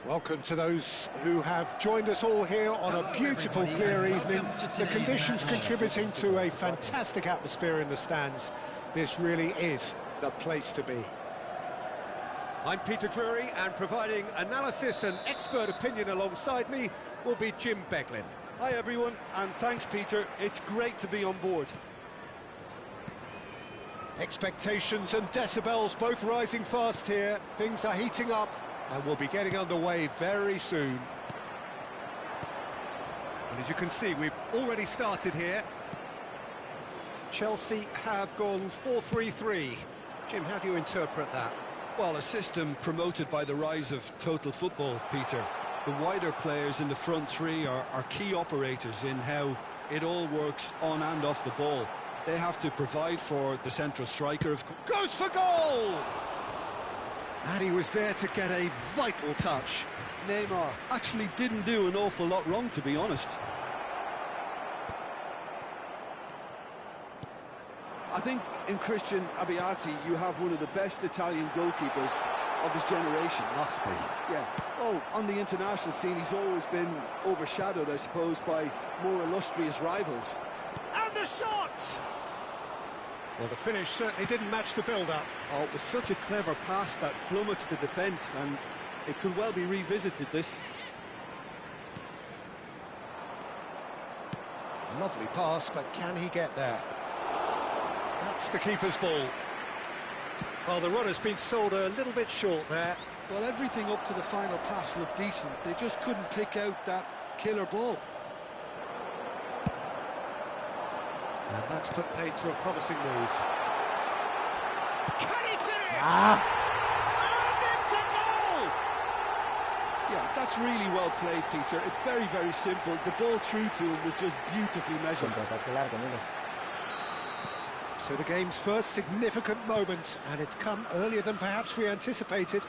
Welcome to those who have joined us all here on a beautiful, clear evening. The conditions contributing to a fantastic atmosphere in the stands. This really is the place to be. I'm Peter Drury, and providing analysis and expert opinion alongside me will be Jim Beglin. Hi everyone, and thanks Peter. It's great to be on board. Expectations and decibels both rising fast here. Things are heating up, and we'll be getting underway very soon. And as you can see, we've already started here. Chelsea have gone 4-3-3. Jim, how do you interpret that? Well, a system promoted by the rise of total football, Peter. The wider players in the front three are key operators in how it all works on and off the ball. They have to provide for the central striker. Goes for goal! And he was there to get a vital touch. Neymar actually didn't do an awful lot wrong, to be honest. I think in Christian Abbiati you have one of the best Italian goalkeepers of his generation. Must be. Yeah. Oh, on the international scene he's always been overshadowed, I suppose, by more illustrious rivals. And the shot! Well, the finish certainly didn't match the build-up. Oh, it was such a clever pass that flummoxed the defence, and it could well be revisited, this. Lovely pass, but can he get there? That's the keeper's ball. Well, the runner's been sold a little bit short there. Well, everything up to the final pass looked decent. They just couldn't pick out that killer ball. And that's put paid to a promising move. Can he finish? And it's a goal! Yeah, that's really well played, Peter. It's very, very simple. The ball through to him was just beautifully measured. So the game's first significant moment, and it's come earlier than perhaps we anticipated.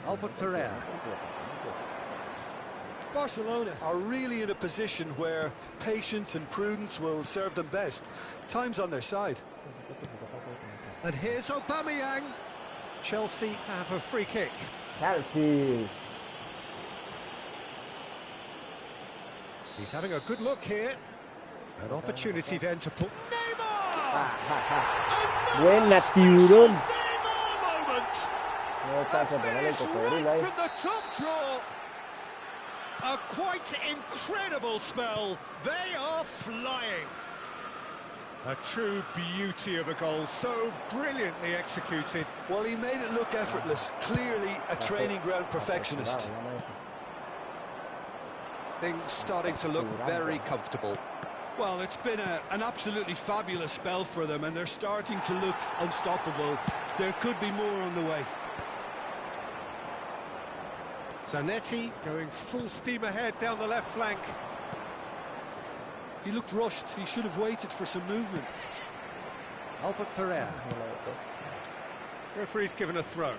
Albert Ferrer. Barcelona are really in a position where patience and prudence will serve them best. Time's on their side. And here's Aubameyang. Chelsea have a free kick. Chelsea. He's having a good look here. An opportunity then to put Neymar! Buena, tiburón. Neymar moment! A finish right from the top draw. A quite incredible spell. They are flying. A true beauty of a goal, so brilliantly executed. Well, he made it look effortless. Clearly a training ground perfectionist. Things starting to look very comfortable. Well, it's been an absolutely fabulous spell for them, and they're starting to look unstoppable. There could be more on the way. Zanetti going full steam ahead down the left flank. He looked rushed. He should have waited for some movement. Albert Ferrer. Referee's given a throw.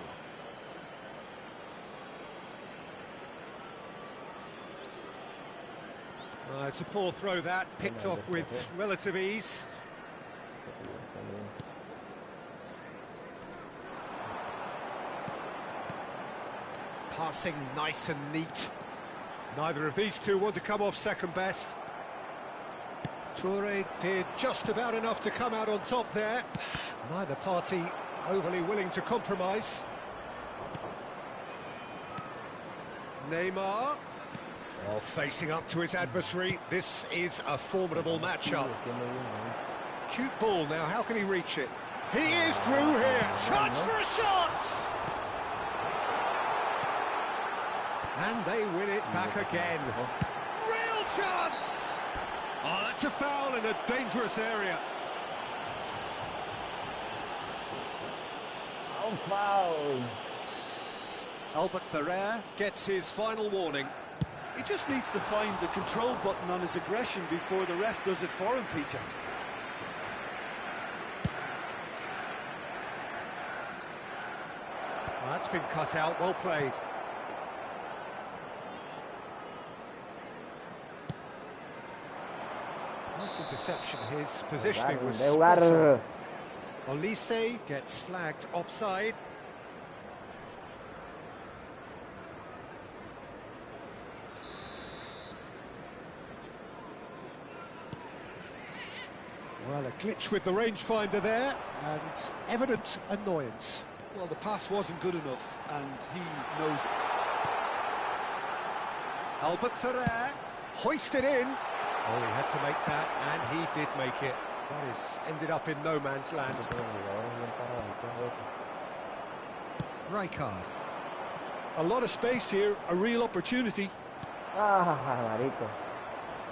It's a poor throw that, picked off with relative ease. Passing nice and neat. Neither of these two want to come off second best. Toure did just about enough to come out on top there. Neither party overly willing to compromise. Neymar. Oh, facing up to his adversary. This is a formidable matchup. Cute ball now, how can he reach it? He is through here. Chance for a shot! And they win it back again. Real chance! Oh, that's a foul in a dangerous area. Oh, foul. Albert Ferrer gets his final warning. He just needs to find the control button on his aggression before the ref does it for him, Peter. Well, that's been cut out, well played. Nice interception. His positioning was De spot jugar. on. Olise gets flagged offside. Well, a glitch with the rangefinder there, and evident annoyance. Well, the pass wasn't good enough, and he knows it. Albert Ferrer hoisted in. Oh, he had to make that, and he did make it. That is ended up in no man's land. Rijkaard. A lot of space here, a real opportunity. Ah, marico.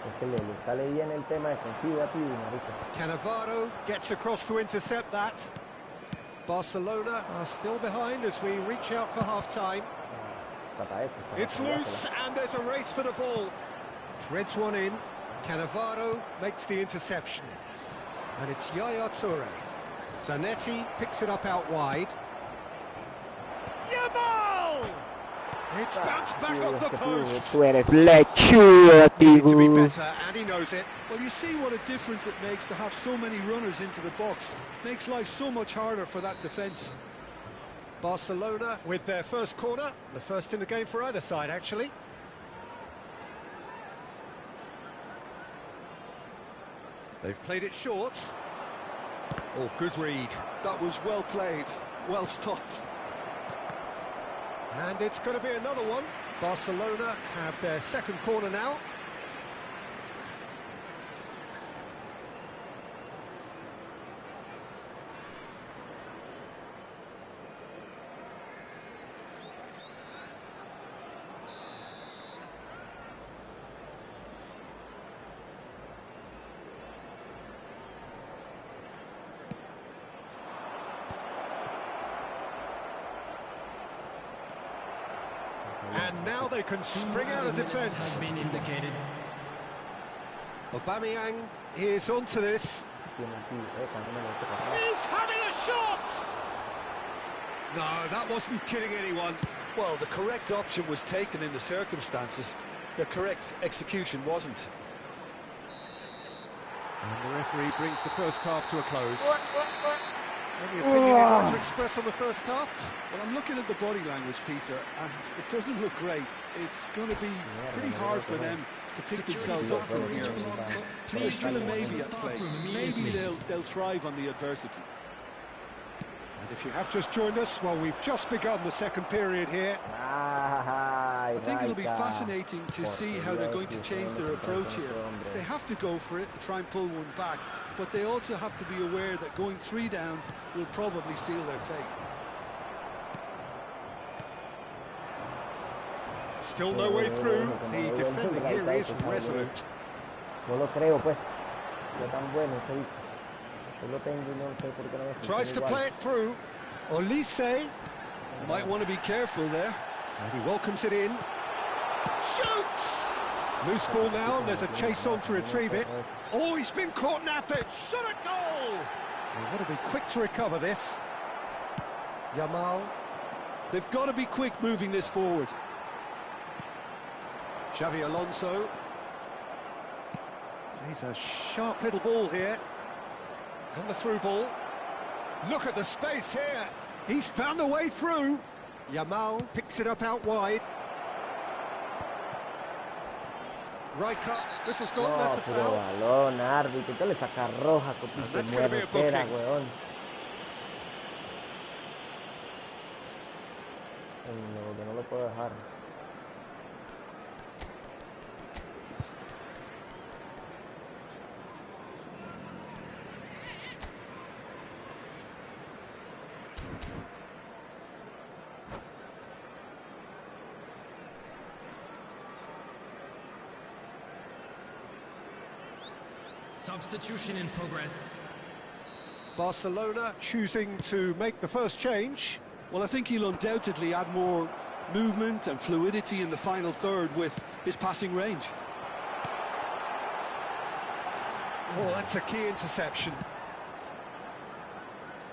Es que le sale bien el tema defensivo a ti, marico. Cannavaro gets across to intercept that. Barcelona are still behind as we reach out for half-time. It's loose, and there's a race for the ball. Threads one in. Cannavaro makes the interception. And it's Yaya Toure. Zanetti picks it up out wide. Yamal! It's bounced back off the post. Tú eres lechuga, Needs to be tío. better, and he knows it. Well, you see what a difference it makes to have so many runners into the box. Makes life so much harder for that defence. Barcelona with their first corner. The first in the game for either side, actually. They've played it short. Oh, good read. That was well played, well stopped. And it's going to be another one. Barcelona have their second corner now. And now they can spring out of defence. Aubameyang is onto this. He's having a shot! No, that wasn't kidding anyone. Well, the correct option was taken in the circumstances. The correct execution wasn't. And the referee brings the first half to a close. Any opinion you'd like to express on the first half? Well, I'm looking at the body language, Peter, and it doesn't look great. It's going to be pretty hard for them to pick themselves up from here. But there's still a maybe at play. Maybe they'll thrive on the adversity. And if you have just joined us, well, we've just begun the second period here. I think it'll be fascinating to see how they're going to change their approach here. They have to go for it and try and pull one back, but they also have to be aware that going 3 down will probably seal their fate. Still no way through. The defending here is resolute. No lo creo, pues. Yo tan bueno soy. Yo lo tengo y no sé por qué no me Tries to play it through. Olise. Might want to be careful there. And he welcomes it in. Shoots! Loose ball now, and there's a chase on to retrieve it. Oh, he's been caught napping. Shot a goal! They've got to be quick to recover this. Yamal. They've got to be quick moving this forward. Xavi Alonso. Plays a sharp little ball here. And the through ball. Look at the space here. He's found a way through. Yamal picks it up out wide. Rijkaard, this has gone, that's a foul. balón, árbitro, ¿qué le saca roja? And that's going to be a booking. Weón. No, que no lo puedo dejar. Substitution in progress. Barcelona choosing to make the first change. Well, I think he'll undoubtedly add more movement and fluidity in the final third with his passing range. Oh, that's a key interception.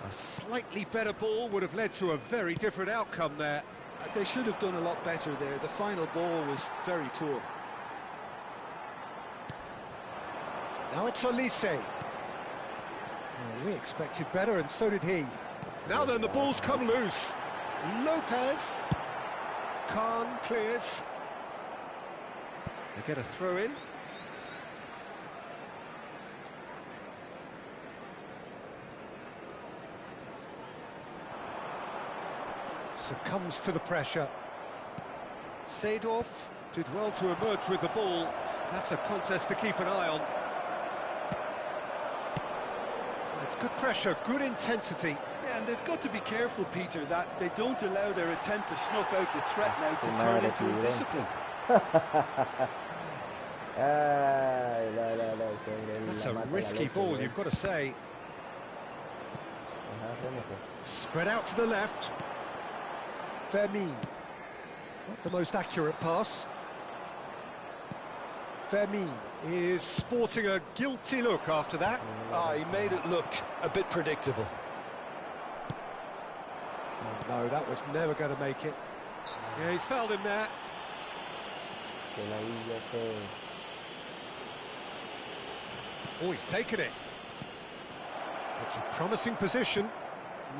A slightly better ball would have led to a very different outcome there. They should have done a lot better there. The final ball was very poor. Now it's Olise. Oh, we expected better, and so did he. Now then, the ball's come loose. Lopez. Khan clears. They get a throw in. Succumbs to the pressure. Seedorf did well to emerge with the ball. That's a contest to keep an eye on. It's good pressure, good intensity. Yeah, and they've got to be careful, Peter, that they don't allow their attempt to snuff out the threat now to turn into a discipline. That's a risky ball, you've got to say. Spread out to the left. Fermin. Not the most accurate pass. Fermin is sporting a guilty look after that. He made it look a bit predictable. Oh, no, that was never going to make it. Yeah, he's fouled him there. Oh, he's taken it. It's a promising position.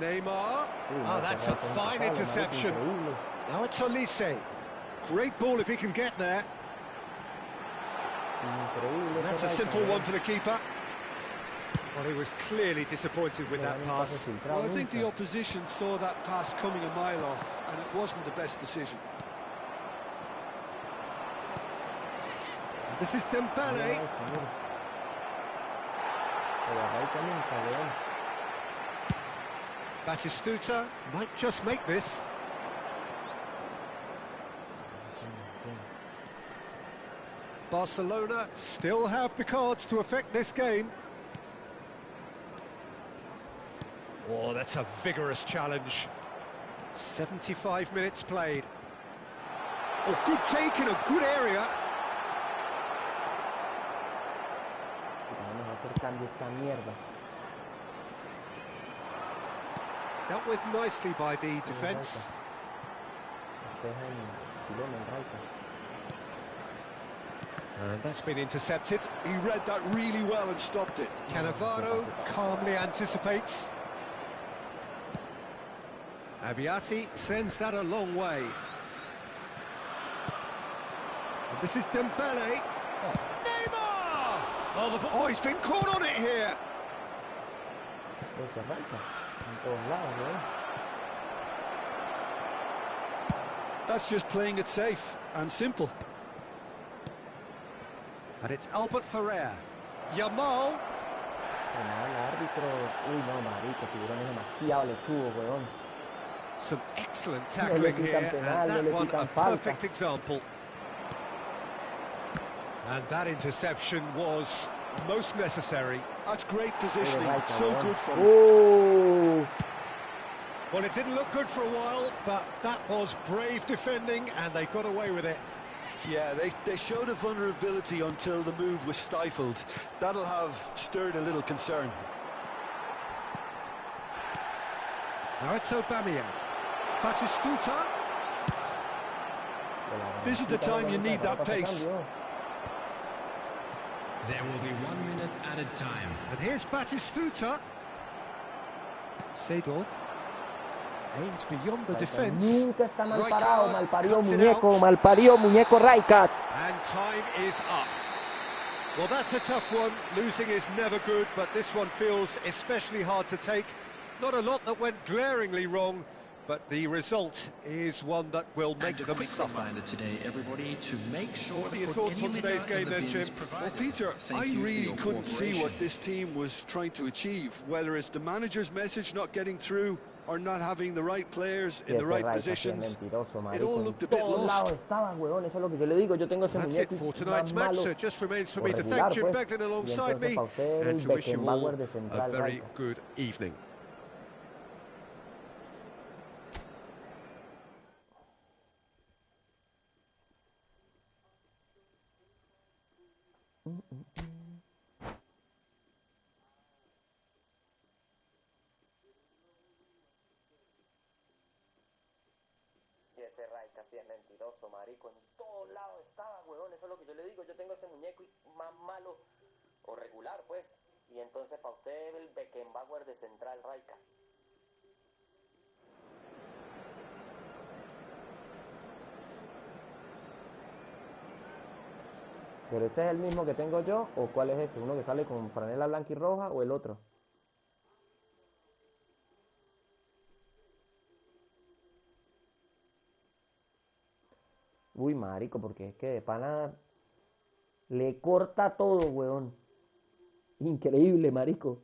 Neymar. Oh, that's a fine interception. Now it's Olise. Great ball if he can get there. And that's a simple one for the keeper. Well, he was clearly disappointed with that pass. Well, I think the opposition saw that pass coming a mile off, and it wasn't the best decision. This is Dembele. Batistuta might just make this. Barcelona still have the cards to affect this game. Oh, that's a vigorous challenge. 75 minutes played. Oh, good take in a good area. Dealt with nicely by the defence. And that's been intercepted. He read that really well and stopped it. Cannavaro calmly anticipates. Abbiati sends that a long way. And this is Dembele. Oh, Neymar! Oh, he's been caught on it here. That's just playing it safe and simple. And it's Albert Ferrer. Yamal. Some excellent tackling here, and that one a perfect example. And that interception was most necessary. That's great positioning, so good for him. Well, it didn't look good for a while, but that was brave defending, and they got away with it. Yeah, they showed a vulnerability until the move was stifled. That'll have stirred a little concern. Now it's Aubameyang. Batistuta. This is the time you need that pace. There will be 1 minute added time. And here's Batistuta. Seedorf aims beyond the defence. Nunca está mal parado, malparido muñeco Rijkaard. And time is up. Well, that's a tough one. Losing is never good, but this one feels especially hard to take. Not a lot that went glaringly wrong, but the result is one that will make them suffer. Today, everybody, to make sure what are your thoughts on today's game then, Jim? Well, Peter, I really couldn't see what this team was trying to achieve, whether it's the manager's message not getting through or not having the right players in the right positions. It all looked a bit lost. That's it for tonight's match, so it just remains for me to thank Jim Beglin alongside me and to wish you all a very good evening. Ese Rijkaard sí es mentiroso, marico. En todos lados estaba, huevón. Eso es lo que yo le digo. Yo tengo ese muñeco y más malo o regular, pues. Y entonces para usted el Beckenbauer de Central Raica. ¿Pero ese es el mismo que tengo yo o cuál es ese? ¿Uno que sale con franela blanca y roja o el otro? Uy, marico, porque es que de pana le corta todo, weón. Increíble, marico.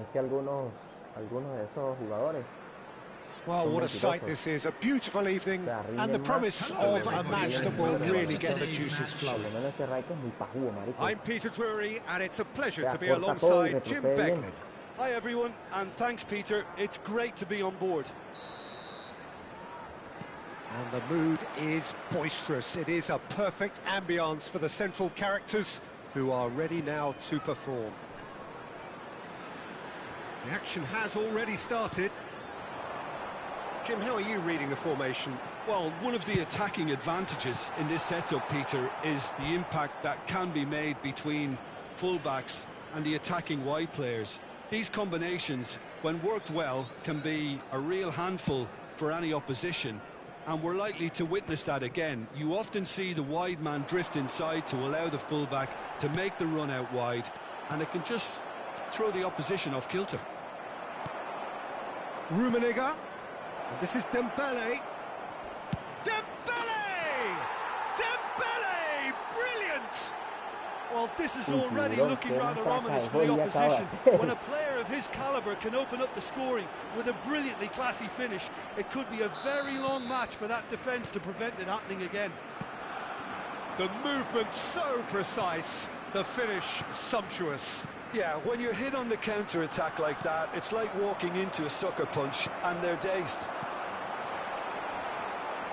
Es que algunos de esos jugadores. Well, what a sight this is. A beautiful evening and the promise of a match that will really get the juices flowing. I'm Peter Drury and it's a pleasure to be alongside Jim Beglin. Hi everyone, and thanks Peter. It's great to be on board. And the mood is boisterous. It is a perfect ambience for the central characters who are ready now to perform. The action has already started. Jim, how are you reading the formation? Well, one of the attacking advantages in this setup, Peter, is the impact that can be made between fullbacks and the attacking wide players. These combinations, when worked well, can be a real handful for any opposition, and we're likely to witness that again. You often see the wide man drift inside to allow the fullback to make the run out wide, and it can just throw the opposition off kilter. Rummenigge. And this is Dembele. Dembele! Dembele! Brilliant! Well, this is already looking rather ominous for the opposition. When a player of his calibre can open up the scoring with a brilliantly classy finish, it could be a very long match for that defence to prevent it happening again. The movement so precise, the finish sumptuous. Yeah, when you're hit on the counter-attack like that, it's like walking into a sucker punch, and they're dazed.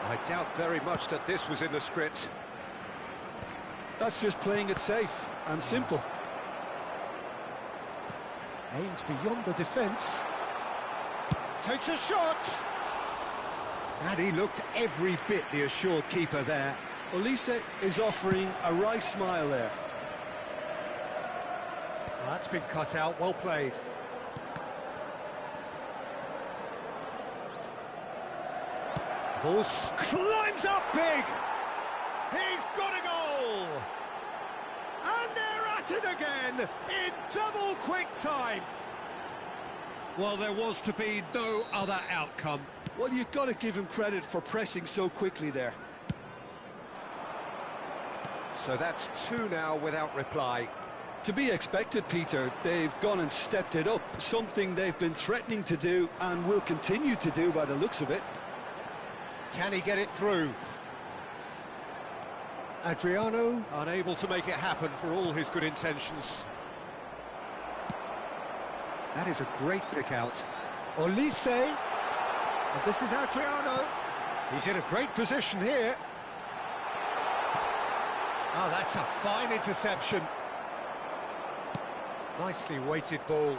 I doubt very much that this was in the script. That's just playing it safe and simple. Aims beyond the defence. Takes a shot! And he looked every bit the assured keeper there. Olise is offering a wry smile there. That's been cut out, well played. Ball climbs up big! He's got a goal! And they're at it again in double quick time. Well, there was to be no other outcome. Well, you've got to give him credit for pressing so quickly there. So that's two now without reply. To be expected, Peter. They've gone and stepped it up, something they've been threatening to do and will continue to do by the looks of it. Can he get it through? Adriano unable to make it happen for all his good intentions. That is a great pick out. Olise. And this is Adriano. He's in a great position here. Oh, that's a fine interception. Nicely weighted ball.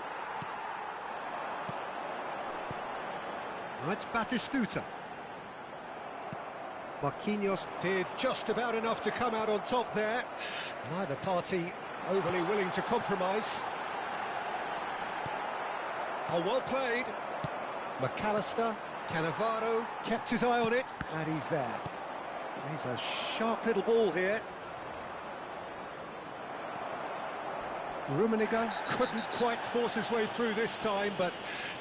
That's Batistuta. Marquinhos did just about enough to come out on top there. Neither party overly willing to compromise. Oh, well played. McAllister, Cannavaro kept his eye on it, and he's there. He's a sharp little ball here. Rummenigge couldn't quite force his way through this time, but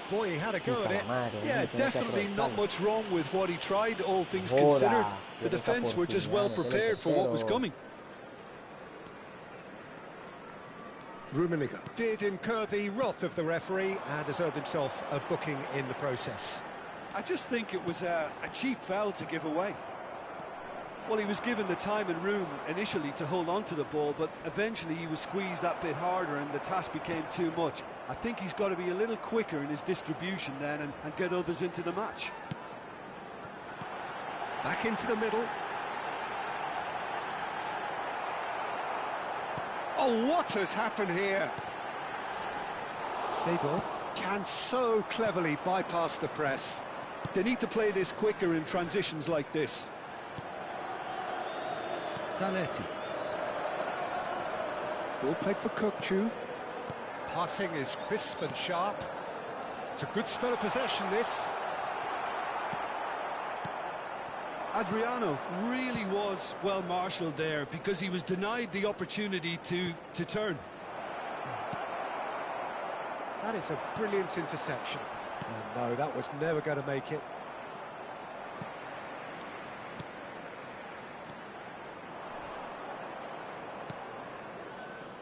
boy, he had a go at it. Yeah, definitely not much wrong with what he tried, all things considered. The defence were just well prepared for what was coming. Rummenigge did incur the wrath of the referee and has earned himself a booking in the process. I just think it was a cheap foul to give away. Well, he was given the time and room initially to hold on to the ball, but eventually he was squeezed that bit harder and the task became too much. I think he's got to be a little quicker in his distribution then and get others into the match. Back into the middle. Oh, what has happened here? Seedorf can so cleverly bypass the press. They need to play this quicker in transitions like this. Zanetti. Ball played for Kukçu. Passing is crisp and sharp. It's a good spell of possession, this. Adriano really was well marshalled there because he was denied the opportunity to turn. That is a brilliant interception. And no, that was never going to make it.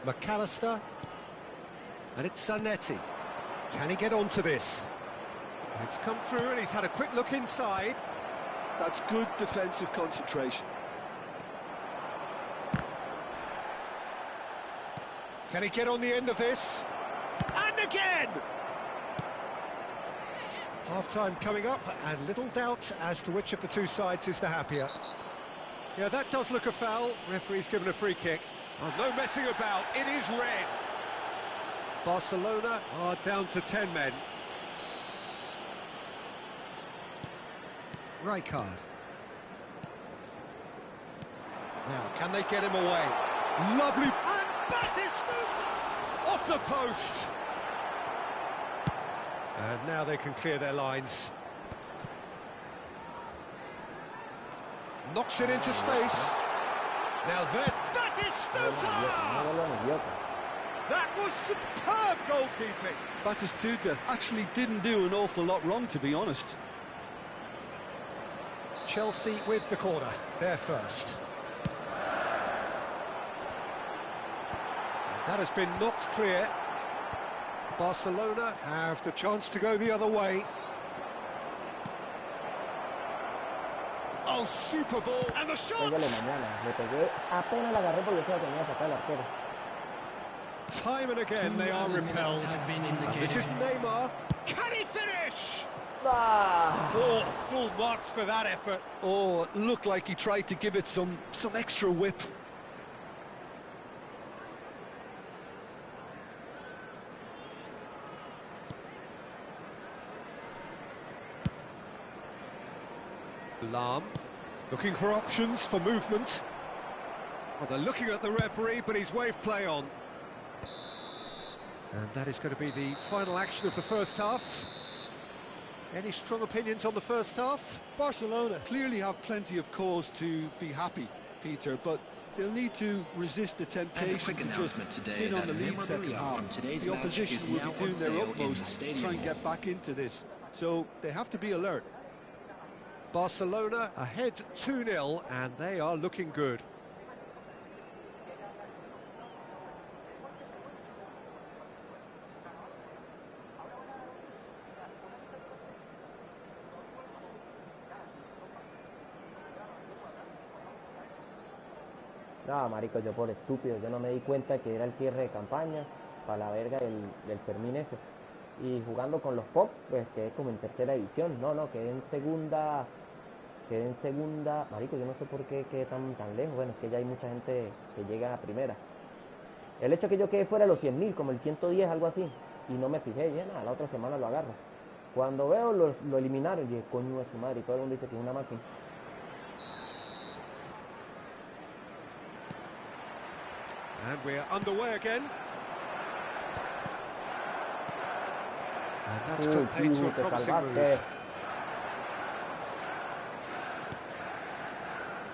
McAllister, and it's Zanetti. Can he get onto this? It's come through and he's had a quick look inside. That's good defensive concentration. Can he get on the end of this? And again! Half-time coming up, and little doubt as to which of the two sides is the happier. Yeah, that does look a foul. Referee's given a free kick. Oh, no messing about, it is red. Barcelona are down to 10 men. Rijkaard. Now, can they get him away? Lovely. And Batistuta off the post. And now they can clear their lines. Knocks it into space. Now there's Batistuta! That was superb goalkeeping. Batistuta actually didn't do an awful lot wrong, to be honest. Chelsea with the corner, they're first. That has been knocked clear. Barcelona have the chance to go the other way. Oh, super ball, and the shot! Time and again they are repelled. This is Neymar. Can he finish? Oh, full marks for that effort. Oh, it looked like he tried to give it some extra whip. Lahm looking for options for movement. Well, they're looking at the referee, but he's waved play on. And that is going to be the final action of the first half. Any strong opinions on the first half? Barcelona clearly have plenty of cause to be happy, Peter, but They'll need to resist the temptation to just sit on the lead second half. The opposition will be doing their utmost to try and get back into this, so they have to be alert. Barcelona ahead 2-0, and they are looking good. No, marico, yo por estúpido, yo no me di cuenta que era el cierre de campaña, para la verga del Fermín ese. Y jugando con los Pop, pues quedé como en tercera división. No, quedé en segunda, marico, yo no sé por qué quedé tan lejos. Bueno, es que ya hay mucha gente que llega a primera. El hecho que yo quedé fuera de los 100.000, como el 110, algo así, y no me fijé, ya nada, la otra semana lo agarro. Cuando veo, lo eliminaron, y dije, coño de su madre, y todo el mundo dice que es una máquina. And we're underway again. And that's compared to a promising move.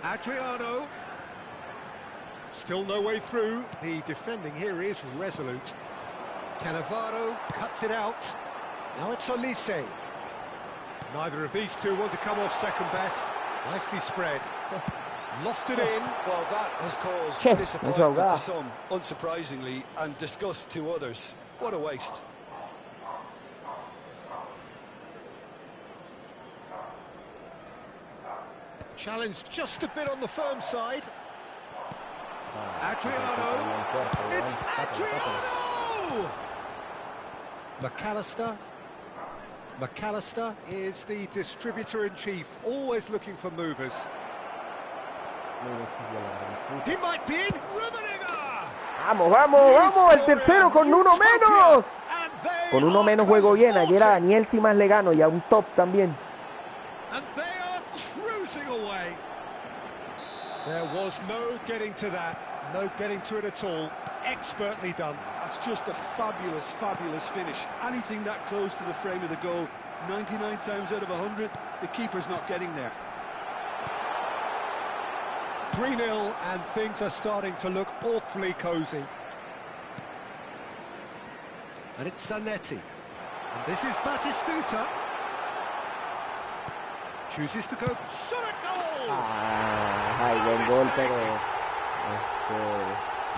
Adriano. Still no way through. The defending here is resolute. Cannavaro cuts it out. Now it's Olise. Neither of these two want to come off second best. Nicely spread. Lofted in. Well, that has caused disappointment to some, unsurprisingly, and disgust to others. What a waste. Challenge just a bit on the firm side. Adriano. It's Adriano! McAllister is the distributor-in-chief, always looking for movers. He might be in. Rummenigge. Vamos, el tercero con uno menos. Con uno menos juego bien. Ayer a Daniel sí más le gano y a un top también. And they are cruising away. There was no getting to that. No getting to it at all. Expertly done. That's just a fabulous, fabulous finish. Anything that close to the frame of the goal, 99 times out of 100, the keeper's not getting there. 3-0, and things are starting to look awfully cosy. And it's Zanetti. And this is Batistuta. Chooses to go. Shot a goal! Buen gol, pero...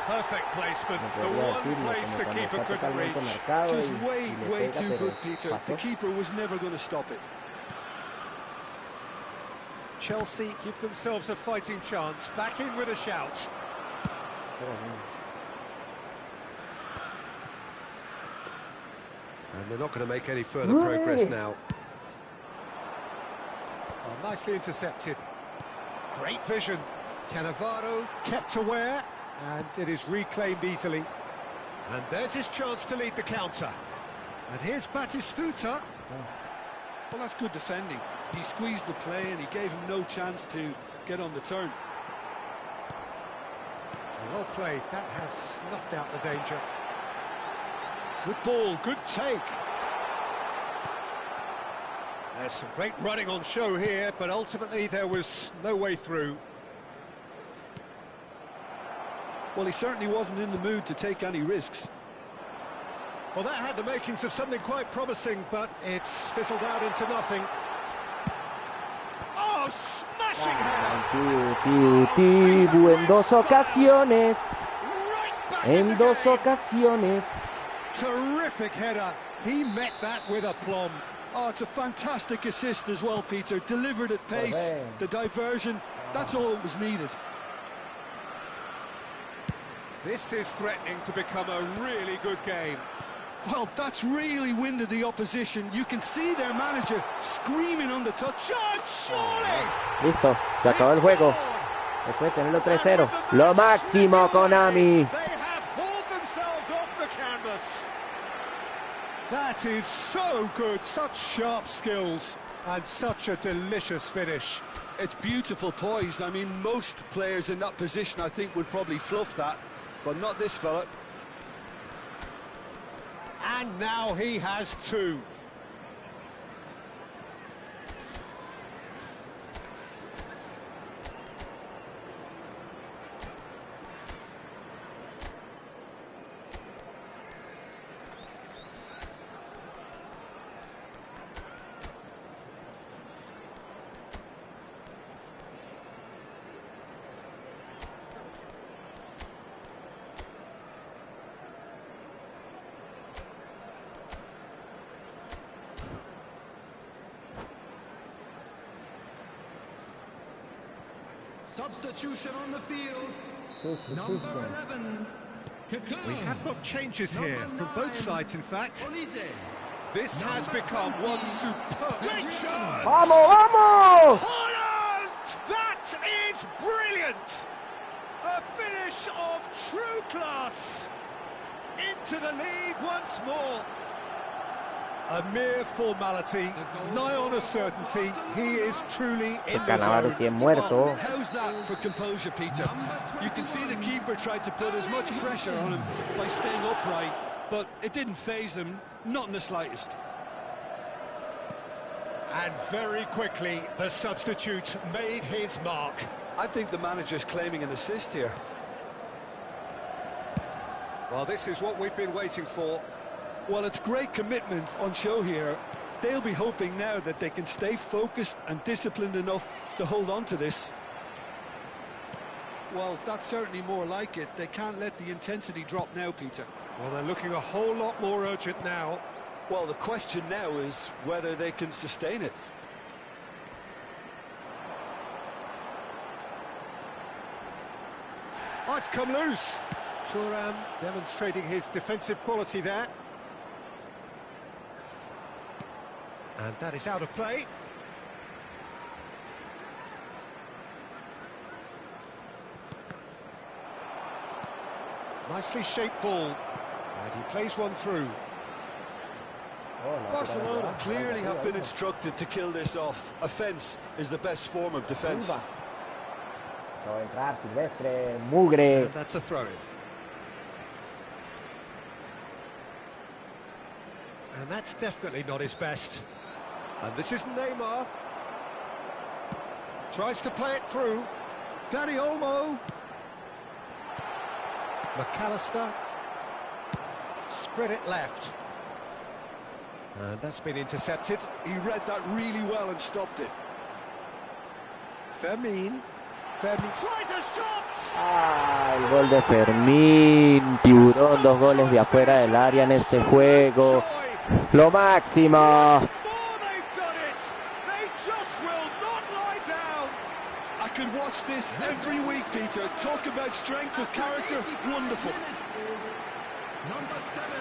Perfect placement. The one place the keeper couldn't reach. Just way too good, Peter. The keeper was never going to stop it. Chelsea give themselves a fighting chance. Back in with a shout. And they're not going to make any further progress now. Oh, nicely intercepted. Great vision. Cannavaro kept aware, and it is reclaimed easily. And there's his chance to lead the counter. And here's Batistuta. Well, that's good defending. He squeezed the play and he gave him no chance to get on the turn. Well played. That has snuffed out the danger. Good ball, good take. There's some great running on show here, but ultimately there was no way through. Well, he certainly wasn't in the mood to take any risks. Well, that had the makings of something quite promising, but it's fizzled out into nothing. Oh, smashing header! En dos ocasiones. En dos ocasiones. Terrific header. He met that with aplomb. Oh, it's a fantastic assist as well, Peter. Delivered at pace, the diversion, that's all that was needed. This is threatening to become a really good game. Well, that's really winded the opposition. You can see their manager screaming on the touch. Listo, se acabó el juego. Después de tenerlo 3-0. Lo máximo, Konami. They have hauled themselves off the canvas. That is so good. Such sharp skills and such a delicious finish. It's beautiful poise. I mean, most players in that position, I think, would probably fluff that, but not this fella. And now he has two. Substitution on the field. Number 11. We have got changes here from both sides, in fact. This has become one superb... Great chance! ¡Vamos, vamos! Holland! That is brilliant! A finish of true class. Into the lead once more. A mere formality, nigh on a certainty. He is truly in the zone. Muerto. How's that for composure, Peter? You can see the keeper tried to put as much pressure on him by staying upright, but it didn't faze him, not in the slightest. And very quickly, the substitute made his mark. I think the manager's claiming an assist here. Well, this is what we've been waiting for. Well, it's great commitment on show here. They'll be hoping now that they can stay focused and disciplined enough to hold on to this. Well, that's certainly more like it. They can't let the intensity drop now, Peter. Well, they're looking a whole lot more urgent now. Well, the question now is whether they can sustain it. Oh, it's come loose. Thuram demonstrating his defensive quality there. And that is out of play. Nicely shaped ball. And he plays one through. Barcelona clearly have been instructed to kill this off. Offence is the best form of defence. And that's a throw-in. And that's definitely not his best. And this is Neymar. Tries to play it through. Dani Olmo. McAllister. Spread it left. And that's been intercepted. He read that really well and stopped it. Fermín tries a shot. Ah, el gol de Fermín. Tiburón, 2 goles de afuera del área en este juego. Lo máximo. I could watch this every week, Peter. Talk about strength of character. Wonderful. Number 7.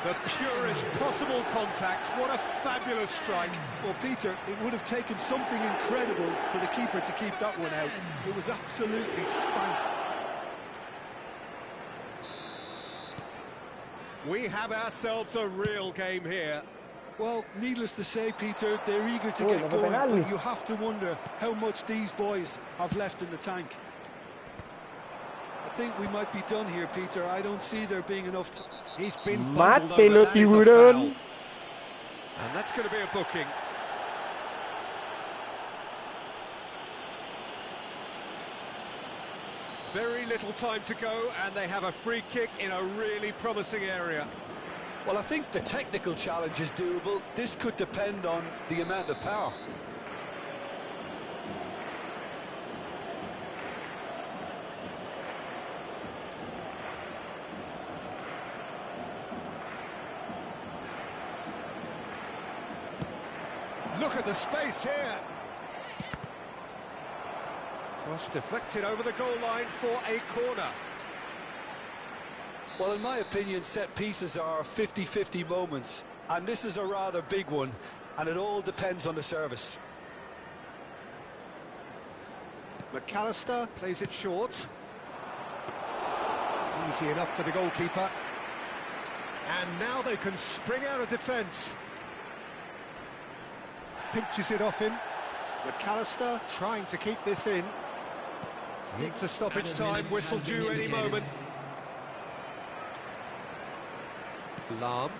The purest possible contact. What a fabulous strike. Well, Peter, it would have taken something incredible for the keeper to keep that one out. It was absolutely spanked. We have ourselves a real game here. Well, needless to say, Peter, they're eager to get going, but you have to wonder how much these boys have left in the tank. I think we might be done here, Peter. I don't see there being enough to... He's been bundled over. That is a foul. And that's going to be a booking. Very little time to go, and they have a free kick in a really promising area. Well, I think the technical challenge is doable. This could depend on the amount of power. Look at the space here. Cross deflected over the goal line for a corner. Well, in my opinion, set pieces are 50-50 moments, and this is a rather big one, and it all depends on the service. McAllister plays it short. Easy enough for the goalkeeper. And now they can spring out of defence. Pinches it off him. McAllister trying to keep this in. Into stoppage time, whistle due any moment. Lahm.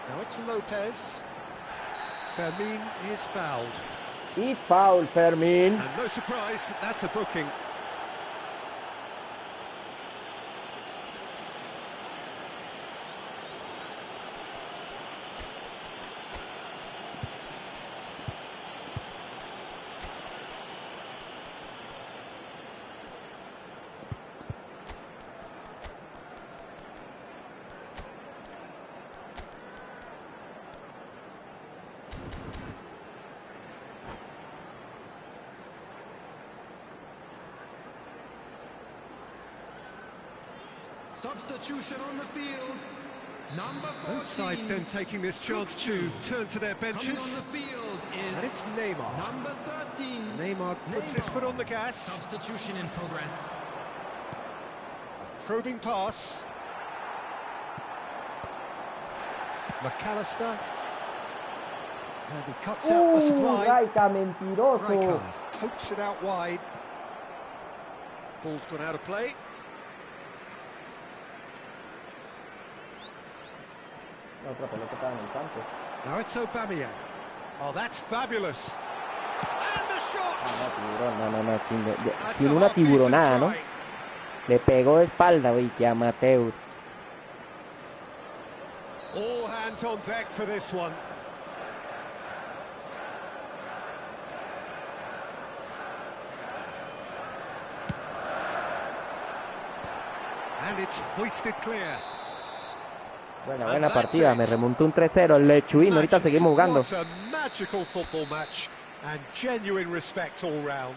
Now it's Lopez. Fermín is fouled. Y foul, Fermín. And no surprise, that's a booking. Substitution on the field. Number 14. Both sides then taking this chance to turn to their Coming benches. on the field is And it's Neymar. number 13. Neymar puts his foot on the gas. Substitution in progress. Probing pass. McAllister. And he cuts out the supply. Gaita, mentiroso. Rijkaard pokes it out wide. Ball's gone out of play. La otra pelota estaba en el campo. Now it's Aubameyang. Oh, that's fabulous. And the shot. No, That's sin a una half-decent tiburonada, ¿no? try. Le pegó de espalda, güey, que amateur. All hands on deck for this one. And it's hoisted clear. Buena partida, me remontó un 3-0 el Lechuín, ahorita seguimos jugando. What a magical football match and genuine respect all round.